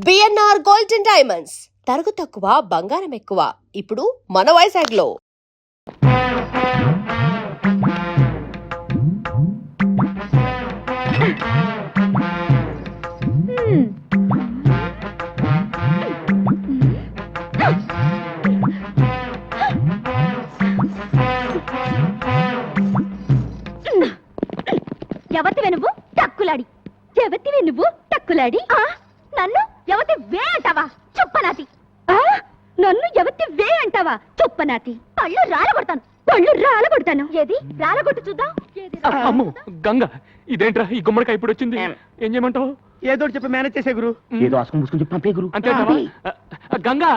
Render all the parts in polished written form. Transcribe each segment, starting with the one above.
BNR golden diamonds తరుగు తక్కువ బంగారం ఎక్కువ. ఇప్పుడు మన వైజాగ్లో. ఎవతివే నువ్వు టక్కులాడి, ఎవతివే నువ్వు టక్కులాడి. నన్ను ఎవతి వే అంటావా చుప్పనాతి, నన్ను ఎవతి వే అంటావా చుప్పనాతి. పళ్ళు రాలగొడతాను, పళ్ళు రాలగొడతాను. ఏది రాలగొట్టు చూద్దాం. అమ్మో గంగ, ఇదేంట్రా ఈ గుమ్మడికాయ ఇప్పుడు వచ్చింది? ఏం చేయమంటావు? ఏదో చెప్పి మేనేజ్ చేసే గురు. ఏదో ఆసుకుని ముసుకుని చెప్పి పంపే గురు. అంతే గంగా.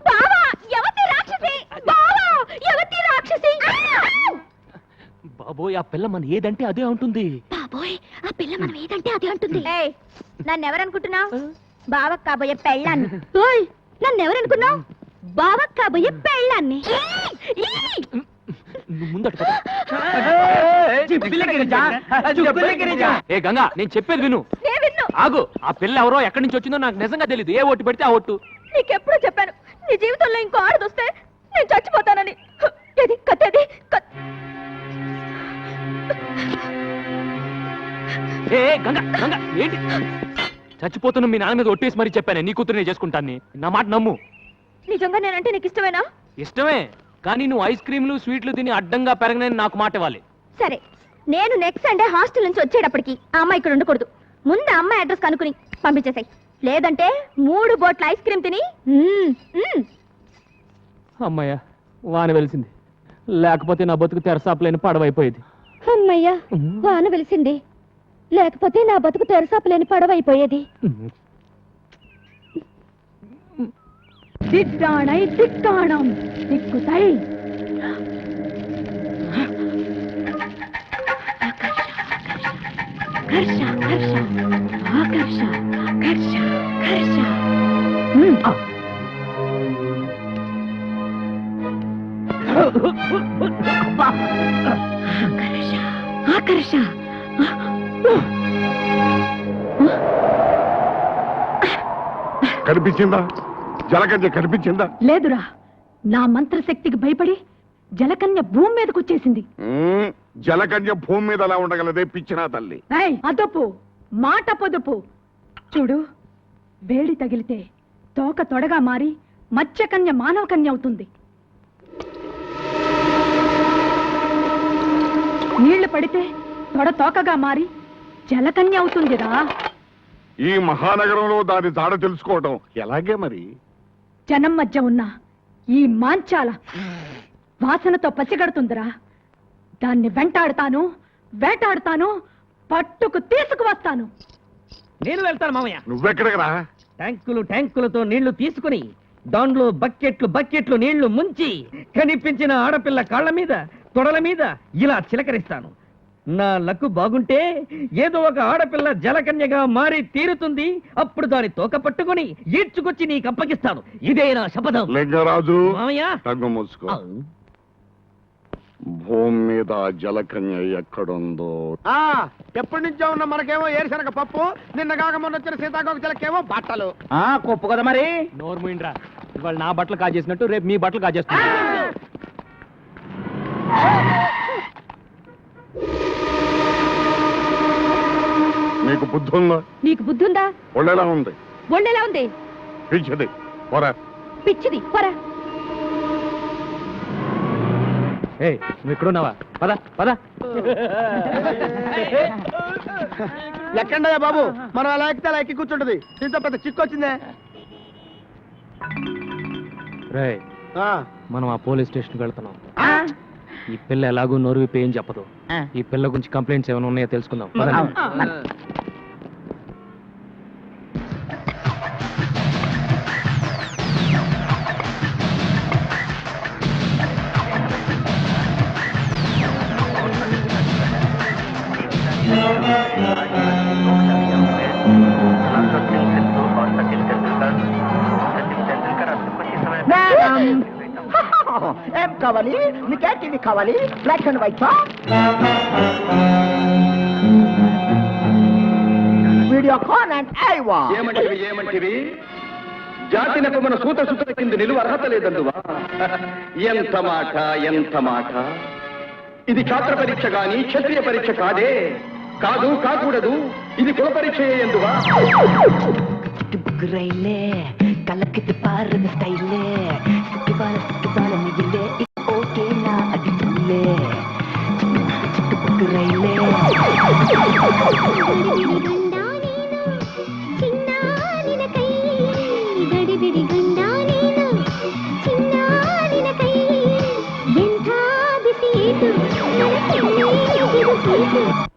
బావా ఎవతి రాక్షసి, బావా ఎవతి రాక్షసి. బాబోయ్, ఆ పిల్ల మన ఏదంటే అదే ఉంటుంది. బాబోయ్, ఆ పిల్ల మనం ఏదంటే అదే అంటుంది. నన్ను ఎవరనుకుంటున్నావు? బావకు కాబోయే పెళ్ళాన్ని. నన్ను ఎవరనుకున్నావు? బావకు కాబోయే పెళ్ళాన్ని. ఏ గంగా, నేను చెప్పేది విను. ఆగు, ఆ పిల్ల ఎవరో ఎక్కడి నుంచి వచ్చిందో నాకు నిజంగా తెలియదు. ఏ ఓటు పెడితే ఆ ఓటు. నీకెప్పుడు చెప్పాను నీ జీవితంలో ఇంకో ఆడదొస్తే నేను చచ్చిపోతానని. ఏది కత్తేది ఏ గంగా, గంగా ఏంటి చచ్చిపోతున్నా? మీ నాన్న మీద ఒట్టేసి మరీ చెప్పానే నీ కూతురు నేను చేసుకుంటాను. నా మాట నమ్ము. నిజంగా నేనంటే నీకు ఇష్టమేనా? ఇష్టమే, కానీ నువ్వు ఐస్ క్రీమ్లు స్వీట్లు తిని అడ్డంగా పెరగనని నాకు మాట ఇవ్వాలి. సరే, నేను నెక్స్ట్ సండే హాస్టల్ నుంచి వచ్చేటప్పటికి ఆ అమ్మాయి ఇక్కడ ఉండకూడదు. ముందు అమ్మాయి అడ్రస్ కనుక్కుని పంపించేసాయి. లేదంటే 3 బోట్ల ఐస్ క్రీమ్ తిని. అమ్మయ్య, వాన వెలిసింది. లేకపోతే నా బతుకు తెరసాపలేని పడవైపోయేది. అమ్మయ్యా, వాన వెలిసింది. లేకపోతే నా బతుకు తెరసాపలేని పడవైపోయేది. దిట్టాణై దిట్టాణం దిక్కుతై. హర్ష హర్ష ఆకర్ష హర్ష హర్ష. ఆకర్ష ఆకర్ష. కనిపించిందా? జలకన్య కనిపించిందా? లేదురా, నా మంత్రశక్తికి భయపడి జలకన్య భూమి మీదకి వచ్చేసింది. జలకన్య భూమి మీద అలా ఉండగలదే పిచ్చినా తల్లి. అదొప్పు మాట పొదుపు. చూడు, వేడి తగిలితే తోక తొడగా మారి మత్స్యకన్య మానవ కన్య అవుతుంది. నీళ్లు పడితే తొడ తోకగా మారి జలకన్య అవుతుందిరా. ఈ మహానగరంలో దాని జాడ తెలుసుకోవడం ఎలాగే మరి? జనం మధ్య ఉన్న ఈ మాంచాల వాసనతో పసిగడుతుందిరా. దాన్ని వెంటాడుతాను, వేటాడుతాను, పట్టుకు తీసుకువస్తాను. నేను వెళ్తాను మామయ్య. నువ్వెక్కడికి రా? ట్యాంకులు ట్యాంకులతో నీళ్లు తీసుకుని దాంట్లో బకెట్లు బకెట్లు నీళ్లు ముంచి కనిపించిన ఆడపిల్ల కాళ్ల మీద తొడల మీద ఇలా చిలకరిస్తాను. నా లక్కు బాగుంటే ఏదో ఒక ఆడపిల్ల జలకన్యగా మారి తీరుతుంది. అప్పుడు దాని తోక పట్టుకుని ఈడ్చుకొచ్చి నీకు అప్పగిస్తాను. ఇదే నా శపథం. లింగరాజు, మామయ్య తగ్గు మూసుకో. భూమి మీద జలకన్య ఎక్కడుందో ఎప్పటి నుంచో ఉన్న మనకేమో ఏరుశనగ పప్పు, నిన్న కాక మొన్న వచ్చిన సీతాకోక చిలకేమో బట్టలు. కొప్పు కదా మరి. నోరు మూయిండ్రా. ఇవాళ నా బట్టలు కాజేసినట్టు రేపు మీ బట్టలు కాజేస్తున్నా. నీకు బుద్ధి ఉందా? నీకు బుద్ధి ఉందా? ఒళ్ళెలా ఉంది? ఒళ్ళెలా ఉంది? పిచ్చిది పోరా. పిచ్చిది పోరా. నువ్వు ఇక్కడున్నావా? పద పద. ఎక్కండయ్యా బాబు, మనం అలా ఎక్కితే అలా ఎక్కి కూర్చుంటది. దీంతో పెద్ద చిక్కు వచ్చిందే. రేయ్, మనం ఆ పోలీస్ స్టేషన్కి వెళ్తున్నాం. ఈ పిల్ల ఎలాగో నోరు విప్పి ఏం చెప్పదు. ఈ పిల్ల గురించి కంప్లైంట్స్ ఏమైనా ఉన్నాయో తెలుసుకుందాం. ఏం కావాలి నీకే? టీవీ కావాలి? Black and white. Videocon and Aiwa. ఏమంటివి జాతినకు మన సూత సుత కింద నిలువ అర్హత లేదందువా? ఎంత మాట ఇది ఛాత్ర పరీక్ష గాని క్షత్రియ పరీక్ష కాదే. కాకూడదు, ఇది కుల పరీక్ష ఎందువా? రైలే కలకిత పారద స్టైలే సిక్కిబాల మిగిలే ఓకే నా అడిగులే రైలే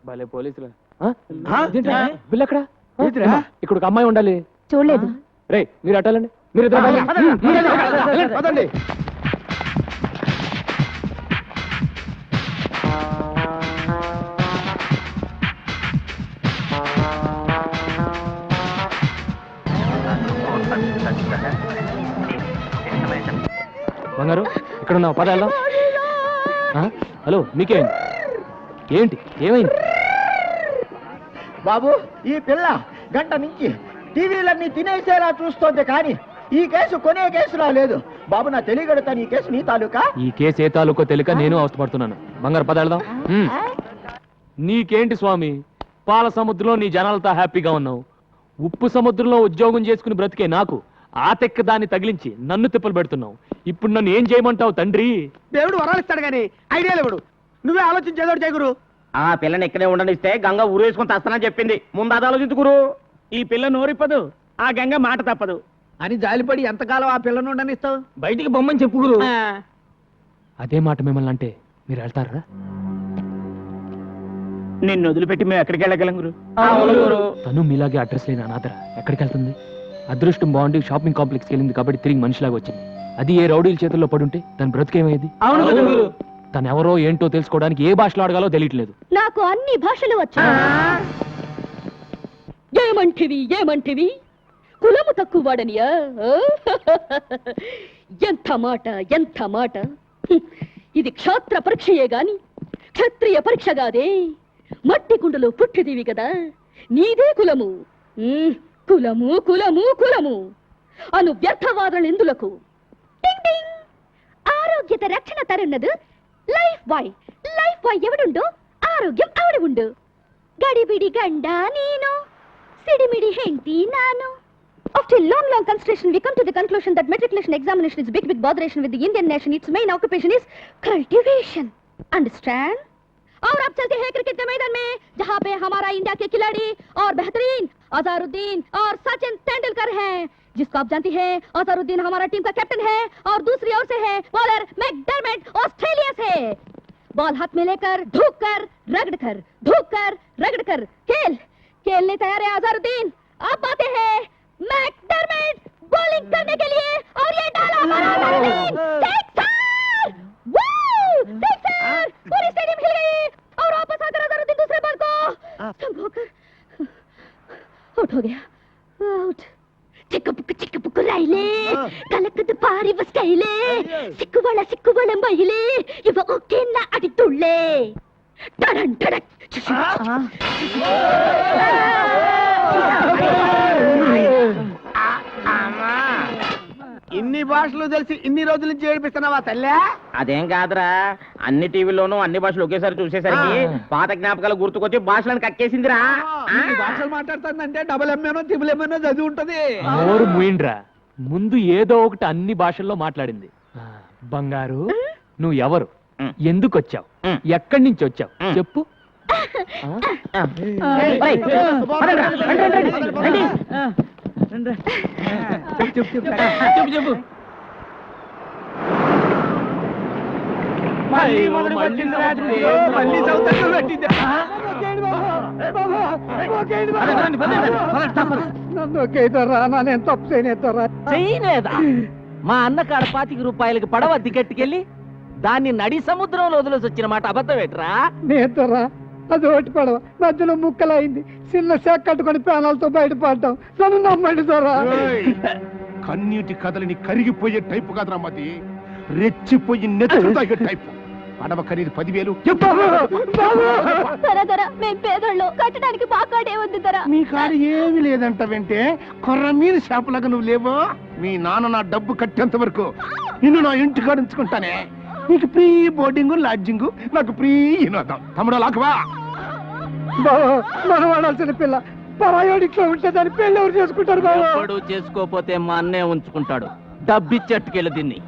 భలే పోలీసులు. బిల్ ఎక్కడ? ఇక్కడ ఒక అమ్మాయి ఉండాలి. చూడలేదు. రే మీరు అట్టాలండి, మీరు పదండి. బంగారు ఇక్కడ ఉన్నావు, పద వెళ్దాం. హలో మీకేమైంది? ఏమైంది బాబు, ఈ పిల్ల గంట నుంచి టీవీలన్నీ తినేసేలా చూస్తోంది, కానీ ఈ కేసు కొనే కేసులా లేదు. బాబు, నా తెలియగలుగుతాను, ఈ కేసు నీ తాలూకా? ఈ కేసు ఏ తాలూకో తెలియక నేను అవస్థపడుతున్నాను. బంగారు పద వెళ్దాం. నీకేంటి స్వామి, పాల సముద్రంలో నీ జనాలతో హ్యాపీగా ఉన్నావు. ఉప్పు సముద్రంలో ఉద్యోగం చేసుకుని బ్రతికే నాకు ఆ తెక్క దాన్ని తగిలించి నన్ను తిప్పలు పెడుతున్నావు. ఇప్పుడు నన్ను ఏం చేయమంటావు తండ్రి? దేవుడు వరాలిస్తాడు గాని ఐడియా లేవుడు. నువ్వే ఆలోచించేదోడు చేయగురు. ఆ పిల్లని ఇక్కడే ఉండనిస్తే గంగ ఊరేసుకుని తస్తానని చెప్పింది. ముందు అది ఆలోచించుకురు. ఈ పిల్ల నోరిప్పదు, ఆ గంగ మాట తప్పదు అని జాలిపడి ఎంతకాలం ఆ పిల్లను ఉండనిస్తావు? బయటికి బొమ్మని చెప్పుకురు. అదే మాట మిమ్మల్ని అంటే మీరు వెళ్తారా? నిన్ను వదిలిపెట్టి మేము ఎక్కడికి వెళ్ళగలం గురు? తను మీలాగే అడ్రస్ లేని అనాథర ఎక్కడికి వెళ్తుంది? అదృష్టం బాగుండి షాపింగ్ కాంప్లెక్స్కి వెళ్ళింది కాబట్టి తిరిగి మనిషిలాగా వచ్చింది. అది ఏ రౌడీల చేతుల్లో పడుంటే తన బ్రతికేమయ్యేది? తను ఎవరో ఏంటో తెలుసుకోవడానికి ఏ భాషలో అడగాలో తెలియట్లేదు. నాకు అన్ని భాషలు వచ్చు. ఏమంటివి కులము తక్కువ వాడనియా? ఎంత మాట. ఇది క్షాత్ర పరీక్షయే గాని క్షత్రియ పరీక్ష కాదే. మట్టి కుండలో పుట్టిదివి కదా, నీదే కులము. కులము అను వ్యర్థవాదన ఎందులకు? ఆరోగ్యత రక్షణ తరున్నదు లైఫ్ బాయ్ ఎవడుండో ఆరోగ్యం ఆవిడ ఉండు. గడిబిడి గండ నేను, సిడిమిడి హెంటి నాను. After long consideration, we come to the conclusion that matriculation examination is big botheration with the Indian nation. Its main occupation is cultivation. Understand? और अब चलते हैं क्रिकेट के मैदान में, जहाँ पे हमारा इंडिया के खिलाड़ी और बेहतरीन अजहरुद्दीन और सचिन तेंदुलकर हैं, जिसको आप जानती हैं अजहरुद्दीन हमारा टीम का कैप्टन है और दूसरी ओर से है बॉलर मैकडरमट ऑस्ट्रेलिया से। बॉल हाथ में लेकर रगड़ कर खेलने तैयार है अजहरुद्दीन। अब आते हैं मैकडरमट बॉलिंग करने के लिए और ये डाला सिक्सर। पूरी स्टेडियम हिल गई और वापस आकर अजहरुद्दीन दूसरे बॉल को संभोकर आउट हो गया। आउट। ಚಿಕ್ಕ ರೈಲೆ ಕಲಕದ ಪಾರಿ ಬಸ್ಕೈಲೆ ಸಿಕ್ಕುವಳ ಮಹಿಳೆ ಇವ ಓಕೆನ್ನ ಅಡಿತುಳ್ಳೆ ಟಡನ್ ಟಡಕ್. ఇన్ని భాషలు తెలిసి ఇన్ని రోజుల నుంచి ఏడిపిస్తున్నావా తల్లే? అదేం కాదురా, అన్ని టీవీల్లోనూ అన్ని భాషలు ఒకేసారి చూసేసరికి పాత జ్ఞాపకాలు గుర్తుకొచ్చి భాషలను కక్కేసిందిరా. ఇన్ని భాషలు మాట్లాడుతుందంటే డబుల్ ఎంఏనో త్రిబుల్ ఎంఏనో చదివి ఉంటది. నోరు మూయిండ్రా, ముందు ఏదో ఒకటి అన్ని భాషల్లో మాట్లాడింది. బంగారు, నువ్వు ఎవరు, ఎందుకు వచ్చావు, ఎక్కడి నుంచి వచ్చావు చెప్పు. చెప్పు. చేయలేదా? మా అన్న కాడ ₹25 పడవ దిగట్టుకెళ్ళి దాన్ని నడి సముద్రంలో వదిలేసి వచ్చిన మాట అబద్ధమేట్రా? నేతరా, అది ఒకటి పడవ మధ్యలో ముక్కలైంది, చిన్న శాఖ కట్టుకొని ప్రాణాలతో బయటపడ్డాం. నన్ను నమ్మండి దొరా. కన్నీటి కథలని కరిగిపోయే టైపు కాదురా మది, రెచ్చిపోయి నెత్తుతాగే టైపు. అడవ ఖరీదు 10,000. ధర మేం పేదోళ్ళు కట్టడానికి పాకాడే ఉంది ధర. మీ కాడు ఏమి లేదంట వెంటే కొర్ర మీద షాపులాగా నువ్వు లేవో. మీ నాన్న నా డబ్బు కట్టేంత వరకు నిన్ను నా ఇంటి కాడ ఉంచుకుంటానే. నీకు ఫ్రీ బోర్డింగ్ లాడ్జింగ్, నాకు ఫ్రీ వినోదం. తమ్ముడు లాకువా మనవాడాల్సిన పిల్ల పరాయోడిట్లో ఉంటే దాని పెళ్ళి ఎవరు చేసుకుంటారు బాబు? ఎప్పుడు చేసుకోపోతే మా అన్నే ఉంచుకుంటాడు. డబ్బిచ్చట్టుకెళ్ళి దీన్ని.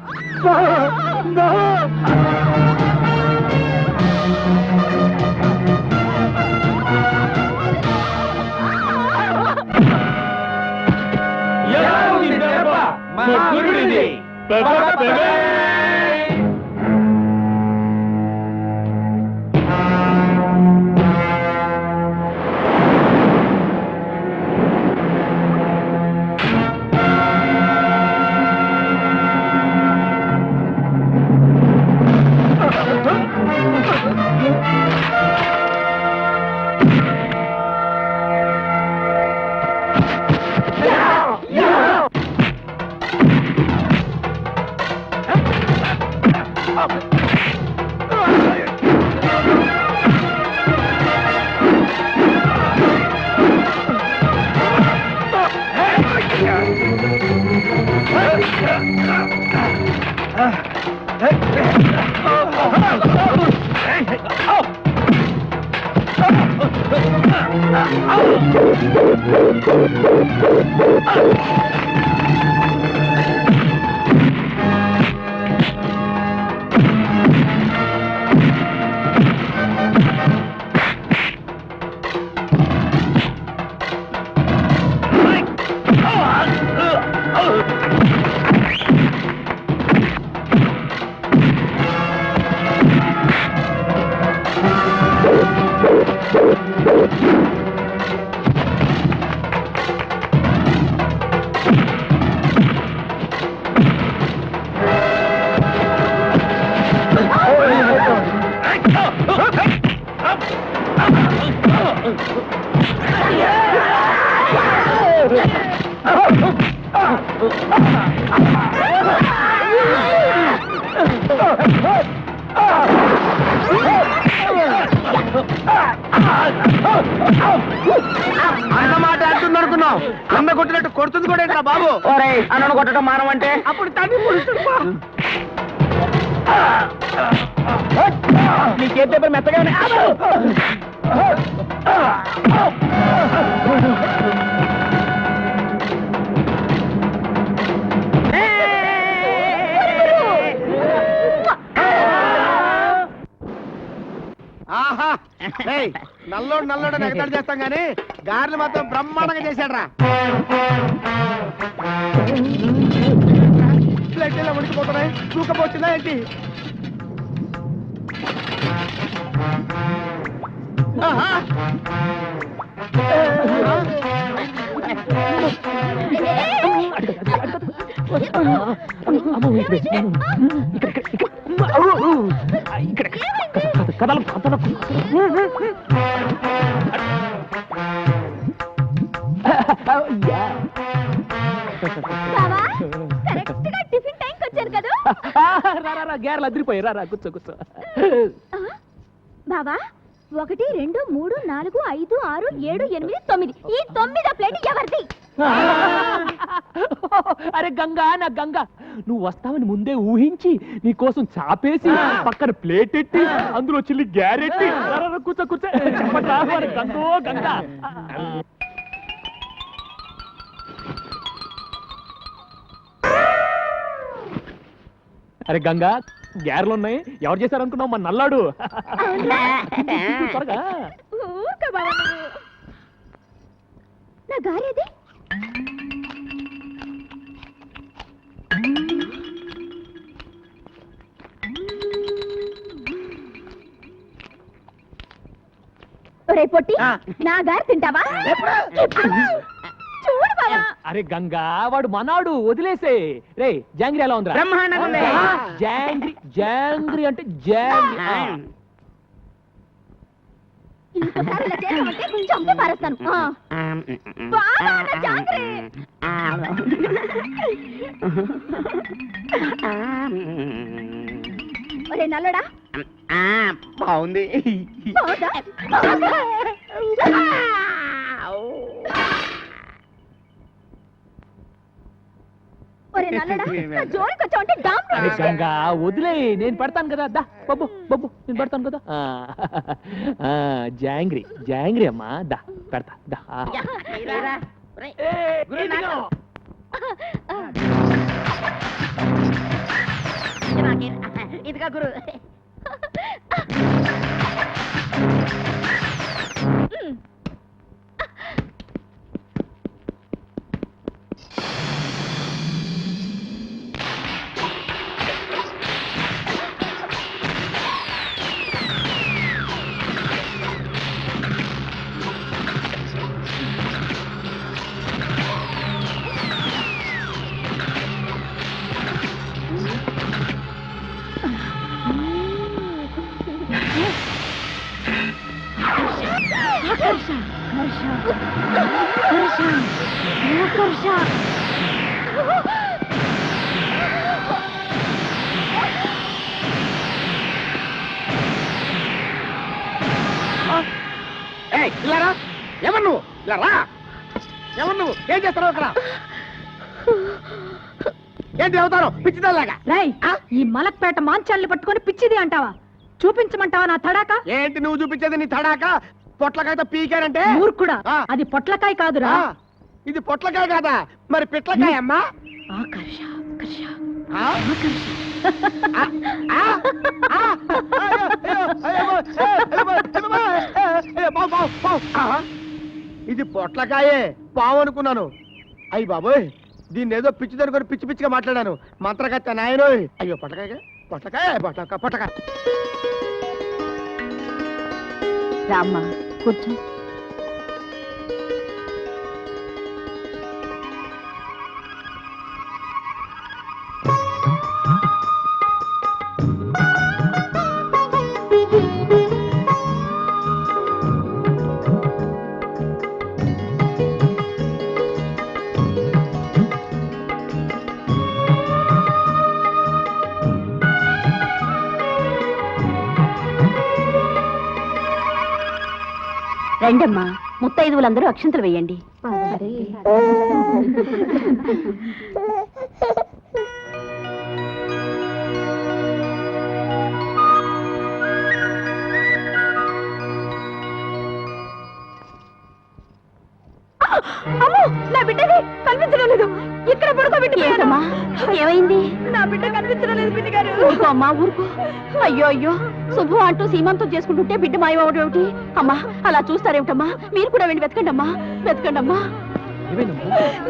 అన్నమాట అంటున్నావు. అన్న కొట్టినట్టు కొడుతుంది కూడా ఏంట్రా బాబు? అన్నను కొట్టడం మానమంటే అప్పుడు తల్లి నీ చేతి మెత్తగానే. ఆహా నల్లోడు ఎగతాడు చేస్తాం గానీ గారెలు మాత్రం బ్రహ్మాండంగా చేశాడ్రా. బ్లడ్ ఇలా ఉడికిపోతున్నాయి. తూకపోతుందా ఏంటి? ఆహా టిఫిన్ టైంకి వచ్చారు కదా. గేర్లు అదిరిపోయి. రా కూర్చో కూర్చో. బావా 1 2 3 4 5 6 7 8 9 ఈ 9వ ప్లేట్ ఎవరిది? అరే గంగా, నా గంగా, నువ్వు వస్తావని ముందే ఊహించి నీ కోసం చాపేసి పక్కన ప్లేట్ ఎట్టి అందులో చిల్లి గ్యారెట్టి. కూర్చో కూర్చో. చెప్పట్రా గంగో గంగా. అరే గంగా, గ్యారెలు ఉన్నాయి. ఎవరు చేశారు అనుకున్నావు? మన నల్లాడు. త్వరగా. నా గారేది? ఒరే పొట్టి, నా గారు తింటావా? చూడు బావా. అరే గంగా, వాడు మనాడు, వదిలేసే. రే జాంగ్రీ ఎలా ఉందిరా? జాంగ్రీ జాంగ్రీ అంటే జాంగ్రీ. ఇంకోసారి ఇలా చేసామంటే చంపి పారేస్తాను. బావా, నా జాంగ్రీ. ఒరే నల్లడా బాగుంది. బాగుందా? బాగుందా? ఒరే నల్లడా నా జోలికి వచ్చావంటే డామ్ అరే గంగా వదిలే, నేను పడతాను కదా. దా బొబ్బు బొబ్బు, నేను పడతాను కదా. జాంగ్రీ జాంగ్రీ అమ్మా, దా పెడతా దా. ఇదిగా గురు. ఇలారా, ఎవరు నువ్వు? ఇలా రా. ఎవరు నువ్వు? ఏం చేస్తున్నావు అక్కడ? ఏంటి అవుతారు పిచ్చిదాలాగా? రేయ్, ఈ మలక్పేట మాంచాల్ని పట్టుకొని పిచ్చిది అంటావా? చూపించమంటావా నా తడాక? ఏంటి నువ్వు చూపించేది? నీ తడాక పొట్లకాయతో పీకారంటే? మూర్ఖుడా, ఆ. అది పొట్లకాయ కాదురా. ఆ, ఇది పొట్లకాయ కాదా? మరి పిట్లకాయ అమ్మా? ఆకర్ష, ఆకర్ష, ఆ? ఆకర్ష. ఆ, ఆ, ఆ, ఇది పొట్లకాయే, పావు అనుకున్నాను. అయ్యి బాబోయ్, దీన్ని ఏదో పిచ్చి దనుకొని పిచ్చి పిచ్చిగా మాట్లాడాను. మంత్రగత్త నాయనో. అయ్యో పొట్లకాయ పొట్లకాయ పొట్లకాయ పొట్లకాయ. రామ్మా కూర్చో. రండమ్మా, ముత్తైదువులందరూ అక్షంతలు వేయండి. అమ్మో, నా బిడ్డని కనిపించడం లేదు. ఇక్కడ పడుకోబెట్టి ఏమైంది? నా బిడ్డ కనిపించడం లేదు. బిడ్డ గారు ఊరుకో అమ్మా, ఊరుకో. అయ్యో అయ్యో, శుభం అంటూ సీమంతం చేసుకుంటుంటే బిడ్డ మాయమవడం ఏమిటి? అమ్మా అలా చూస్తారేమిటమ్మా? మీరు కూడా వెళ్ళి వెతకండి అమ్మా, వెతకండి అమ్మా.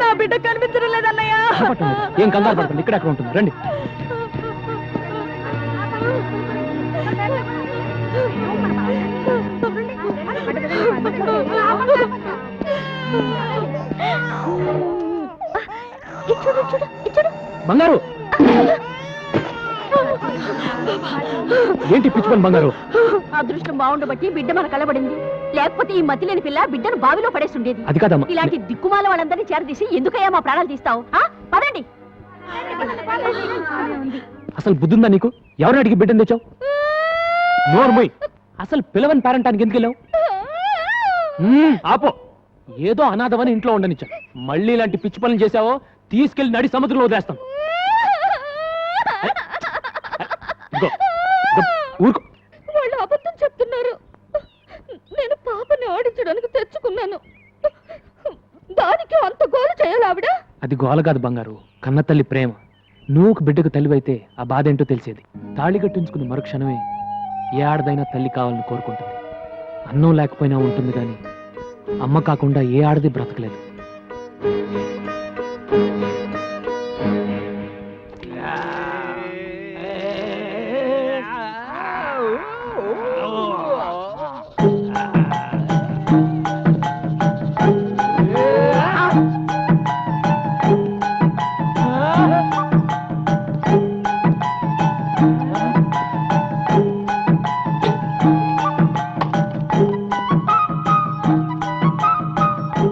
నా బిడ్డ కనిపించడం లేదన్నయ్య. ఏం కంగారు పడుతుంది, ఇక్కడ అక్కడ ఉంటుంది. రండి. బంగారు, ఏంటి పిచ్చి పని బంగారు? అదృష్టం బాగుండబట్టి బిడ్డ మన కలబడింది. లేకపోతే ఈ మతి లేని పిల్ల బిడ్డను బావిలో పడేస్తుండేది. అది కాదమ్మా. ఇలాంటి దిక్కుమాల వాళ్ళందరినీ చేరదీసి ఎందుకయ్యా మా ప్రాణాలు తీస్తావు? పదండి. అసలు బుద్ధుందా నీకు? ఎవరిని అడిగి బిడ్డను తెచ్చావు? నోర్మోయ్, అసలు పిలవని పేరంటానికి ఎందుకు వెళ్ళావు? ఆపో, ఏదో అనాథమని ఇంట్లో ఉండనిచ్చాను. మళ్ళీ ఇలాంటి పిచ్చి పనులు చేసావో తీసుకెళ్లి నడి సముద్రంలో వదిలేస్తాను. ఊరుకో. వాళ్ళు అబద్ధం చెప్తున్నారు. నేను పాపని ఆడించడానికి తెచ్చుకున్నాను. దానికి అంత గోల చేయాలి ఆవిడ? అది గోల కాదు బంగారు, కన్న తల్లి ప్రేమ. నువ్వు బిడ్డకు తల్లివైతే ఆ బాధ ఏంటో తెలిసేది. తాళి కట్టించుకున్న మరుక్షణమే ఏ ఆడదైనా తల్లి కావాలని కోరుకుంటుంది. అన్నం లేకపోయినా ఉంటుంది కానీ అమ్మ కాకుండా ఏ ఆడది బ్రతకలేదు.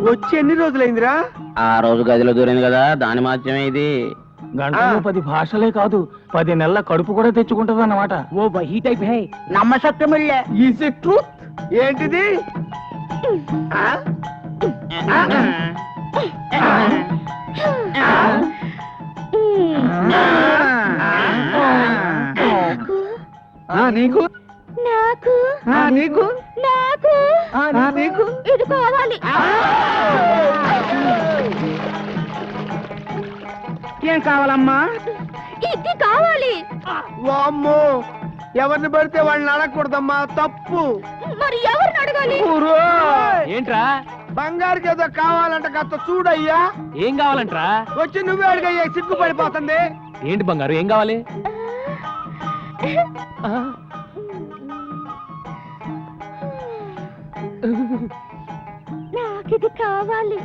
వచ్చి ఎన్ని రోజులైందిరా? ఆ రోజు గదిలో దూరింది కదా, దాని మాత్రమే ఇది. గంటలో 10 భాషలే కాదు 10 నెలల కడుపు కూడా తెచ్చుకుంటది అన్నమాట ఓ వహీ టైప్ హై నమ్మశక్యమిల్లే ఈజ్ ఇట్ ట్రూత్? ఏంటిది? నీకు నాకు నీకు నాకు నీకు ఇది కావాలి. ఏం కావాలమ్మా? ఇది కావాలి. వామ్మో, ఎవరిని పడితే వాళ్ళని అడగకూడదమ్మా, తప్పు. మరి ఎవరిని అడగాలి? ఏంట్రా బంగారుకి ఏదో కావాలంట, కాస్త చూడయ్యా. ఏం కావాలంట్రా? వచ్చి నువ్వే అడిగయ్యా, సిగ్గుపడిపోతుంది. ఏంటి బంగారు ఏం కావాలి? నాకిది కావాలి.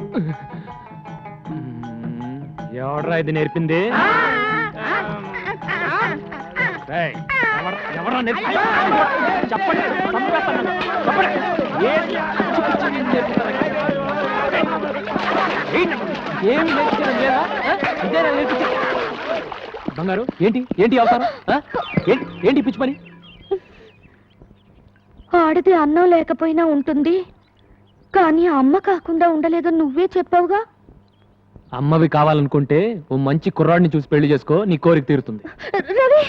ఎవడ్రా ఇది నేర్పింది? ఏయ్, ఎవడ్రా నేర్పింది? చెప్పండి, చంపేస్తాను నన్ను. చెప్పండి. ఏమి నేర్పించడం లేదా? ఇదేనా నేర్పించడం? బంగారు ఏంటి ఏంటి అవతారం? ఏంటి పిచ్చి పని? ఆడది అన్నం లేకపోయినా ఉంటుంది, కానీ అమ్మ కాకుండా ఉండలేదు నువ్వే చెప్పావుగా. అమ్మవి కావాలనుకుంటే ఓ మంచి కుర్రాడిని చూసి పెళ్లి చేసుకో, నీ కోరిక తీరుతుంది. రవి